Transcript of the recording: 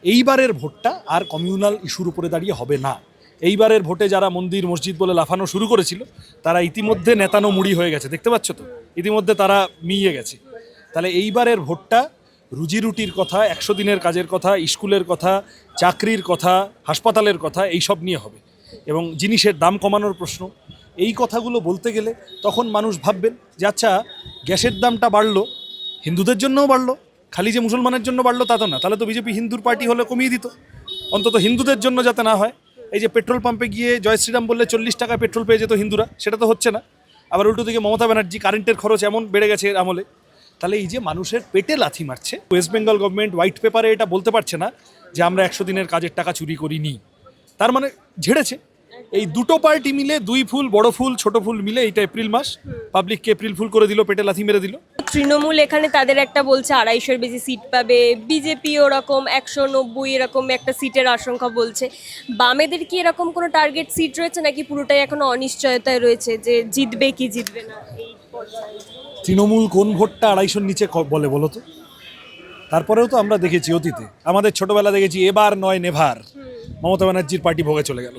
এইবারের ভোটটা আর কমিউনাল ইস্যুর উপরে দাঁড়িয়ে হবে না। এইবারের ভোটে যারা মন্দির মসজিদ বলে লাফানো শুরু করেছিল তারা ইতিমধ্যে নেতানো মুড়ি হয়ে গেছে, দেখতে পাচ্ছ তো, ইতিমধ্যে তারা মিইয়ে গেছে। তাহলে এইবারের ভোটটা রুজি রুটির কথা, 100 দিনের কাজের কথা, স্কুলের কথা, চাকরির কথা, হাসপাতালের কথা, এইসব নিয়ে হবে। এবং জিনিসের দাম কমানোর প্রশ্ন, এই কথাগুলো বলতে গেলে তখন মানুষ ভাববেন যে আচ্ছা, গ্যাসের দামটা বাড়লো, হিন্দুদের জন্যও বাড়লো, খালি যে মুসলমানের জন্য বাড়লো তা তো না, তাহলে তো বিজেপি হিন্দুর পার্টি হলে কমিয়ে দিত, অন্তত হিন্দুদের জন্য যাতে না হয়। এই যে পেট্রোল পাম্পে গিয়ে জয় শ্রীরাম বললে 40 টাকায় পেট্রোল পেয়ে যেত হিন্দুরা, সেটা তো হচ্ছে না। আবার উল্টো দিকে মমতা ব্যানার্জি কারেন্টের খরচ এমন বেড়ে গেছে এর আমলে। তাহলে এই যে মানুষের পেটে লাথি মারছে, ওয়েস্ট বেঙ্গল গভর্নমেন্ট হোয়াইট পেপারে এটা বলতে পারছে না যে আমরা 100 দিনের কাজের টাকা চুরি করিনি, তার মানে ঝেড়েছে। এই দুটো পার্টি মিলে, দুই ফুল, বড় ফুল ছোট ফুল মিলে, এইটা এপ্রিল মাস পাবলিককে এপ্রিল ফুল করে দিল, পেটে লাথি মেরে দিল। তৃণমূল এখানে তাদের একটা বলছে 250-এর বেশি সিট পাবে, বিজেপি ওরকম 190 এরকম একটা সিটের আশঙ্কা বলছে। বামেদের কি এরকম কোনো টার্গেট সিট রয়েছে নাকি পুরোটাই এখনো অনিশ্চয়তায় রয়েছে যে জিতবে কি জিতবে না এই পর্যায়ে? তৃণমূল কোন ভোটটা 250-র নিচে বলে বলো তো? তারপরেও তো আমরা দেখেছি অতীতে, আমাদের ছোটবেলা দেখেছি এবার নয় নেভার, মমতা ব্যানার্জির পার্টি ভোগে চলে গেল।